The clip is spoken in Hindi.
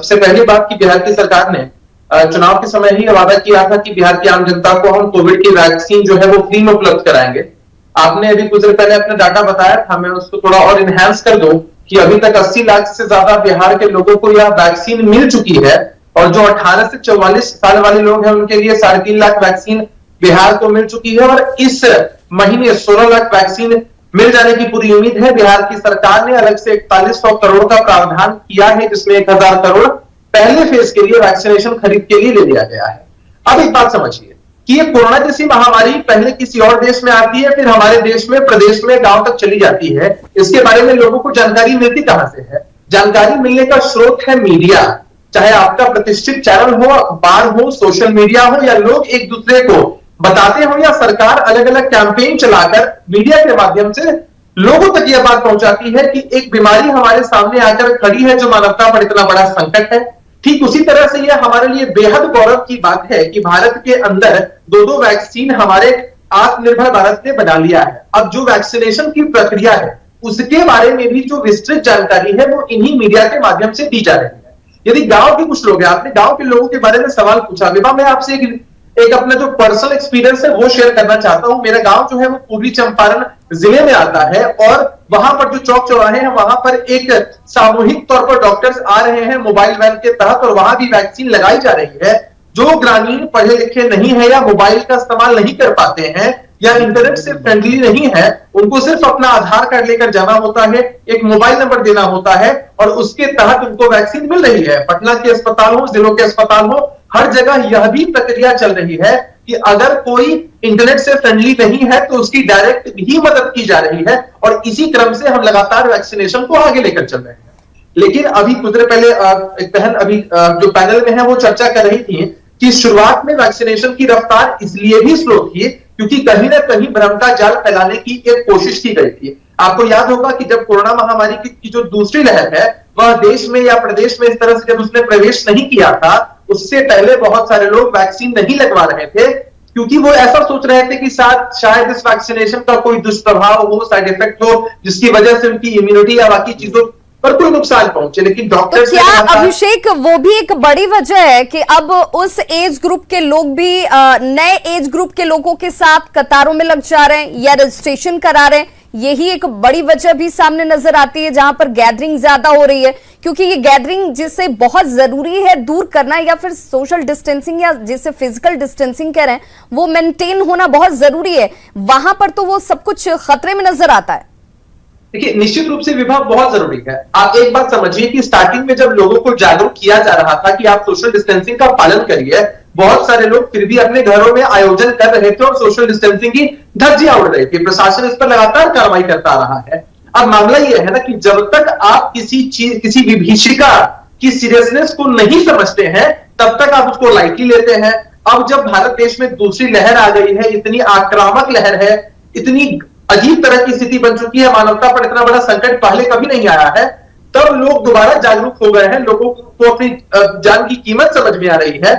सबसे पहली बात कि बिहार की सरकार ने चुनाव के समय ही वादा किया था कि बिहार की आम जनता को हम कोविड की वैक्सीन जो है वो फ्री में उपलब्ध कराएंगे। आपने अभी कुछ देर पहले अपना डाटा बताया था, मैं उसको थोड़ा और इनहेंस कर दूं कि अभी तक 80 लाख से ज्यादा बिहार के लोगों को यह वैक्सीन मिल चुकी है और जो 18 से 44 साल वाले लोग हैं उनके लिए 3.5 लाख वैक्सीन बिहार को मिल चुकी है और इस महीने 16 लाख वैक्सीन मिल जाने की पूरी उम्मीद है। बिहार की सरकार ने अलग से 4100 करोड़ का प्रावधान किया है, जिसमें 1000 करोड़ पहले फेज के लिए वैक्सीनेशन खरीद के लिए ले लिया गया है। अब एक बात समझिए कि ये कोरोना जैसी महामारी पहले किसी और देश में आती है, फिर हमारे देश में, प्रदेश में, गांव तक चली जाती है। इसके बारे में लोगों को जानकारी मिलती कहां से है? जानकारी मिलने का स्रोत है मीडिया। चाहे आपका प्रतिष्ठित चैनल हो, अखबार हो, सोशल मीडिया हो, या लोग एक दूसरे को बताते हो, या सरकार अलग अलग कैंपेन चलाकर मीडिया के माध्यम से लोगों तक यह बात पहुंचाती है कि एक बीमारी हमारे सामने आकर खड़ी है जो मानवता पर इतना बड़ा संकट है। ठीक उसी तरह से यह हमारे लिए बेहद गौरव की बात है कि भारत के अंदर दो वैक्सीन हमारे आत्मनिर्भर भारत ने बना लिया है। अब जो वैक्सीनेशन की प्रक्रिया है उसके बारे में भी जो विस्तृत जानकारी है वो इन्हीं मीडिया के माध्यम से दी जा रही है। यदि गांव के कुछ लोग हैं, आपने गांव के लोगों के बारे में सवाल पूछा, विभा मैं आपसे एक अपना जो पर्सनल एक्सपीरियंस है वो शेयर करना चाहता हूं। मेरा गांव जो है वो पूर्वी चंपारण जिले में आता है और वहां पर जो चौक चौराहे हैं वहां पर एक सामूहिक तौर पर डॉक्टर्स आ रहे हैं मोबाइल वैन के तहत और वहां भी वैक्सीन लगाई जा रही है। जो ग्रामीण पढ़े लिखे नहीं है या मोबाइल का इस्तेमाल नहीं कर पाते हैं या इंटरनेट से फ्रेंडली नहीं है, उनको सिर्फ अपना आधार कार्ड लेकर जाना होता है, एक मोबाइल नंबर देना होता है और उसके तहत उनको वैक्सीन मिल रही है। पटना के अस्पताल हो, जिलों के अस्पताल हो, हर जगह यह भी प्रक्रिया चल रही है कि अगर कोई इंटरनेट से फ्रेंडली नहीं है तो उसकी डायरेक्ट भी मदद की जा रही है और इसी क्रम से हम लगातार वैक्सीनेशन को आगे लेकर चल रहे हैं। लेकिन अभी कुछ देर पहले एक बहन अभी जो पैनल में है वो चर्चा कर रही थी कि शुरुआत में वैक्सीनेशन की रफ्तार इसलिए भी स्लो थी क्योंकि कहीं ना कहीं भ्रम का जाल फैलाने की एक कोशिश की गई थी। आपको याद होगा कि जब कोरोना महामारी की जो दूसरी लहर है वह देश में या प्रदेश में इस तरह से जब उसने प्रवेश नहीं किया था, उससे पहले बहुत सारे लोग वैक्सीन नहीं लगवा रहे थे क्योंकि वो ऐसा सोच रहे थे कि शायद इस वैक्सीनेशन का कोई दुष्प्रभाव हो, साइड इफेक्ट हो, जिसकी वजह से उनकी इम्यूनिटी या बाकी चीजों पर कोई नुकसान पहुंचे। लेकिन डॉक्टर तो क्या अभिषेक वो भी एक बड़ी वजह है कि अब उस एज ग्रुप के लोग भी नए एज ग्रुप के लोगों के साथ कतारों में लग जा रहे हैं या रजिस्ट्रेशन करा रहे हैं? यही एक बड़ी वजह भी सामने नजर आती है जहां पर गैदरिंग ज्यादा हो रही है, क्योंकि ये गैदरिंग जिसे बहुत जरूरी है दूर करना या फिर सोशल डिस्टेंसिंग या जिसे फिजिकल डिस्टेंसिंग कह रहे हैं वो मेंटेन होना बहुत जरूरी है, वहां पर तो वो सब कुछ खतरे में नजर आता है। देखिए, निश्चित रूप से विभाग बहुत जरूरी है। आप एक बात समझिए कि स्टार्टिंग में जब लोगों को जागरूक किया जा रहा था कि आप सोशल डिस्टेंसिंग का पालन करिए, बहुत सारे लोग फिर भी अपने घरों में आयोजन कर रहे थे और सोशल डिस्टेंसिंग की धज्जियां उड़ रही थी। प्रशासन इस पर लगातार कार्रवाई करता रहा है। अब मामला यह है ना कि जब तक आप किसी विभीषिका की सीरियसनेस को नहीं समझते हैं तब तक आप उसको लाइटली लेते हैं। अब जब भारत देश में दूसरी लहर आ गई है, इतनी आक्रामक लहर है, इतनी अजीब तरह की स्थिति बन चुकी है, मानवता पर इतना बड़ा संकट पहले कभी नहीं आया है, तब लोग दोबारा जागरूक हो गए हैं, लोगों को अपनी जान की कीमत समझ में आ रही है।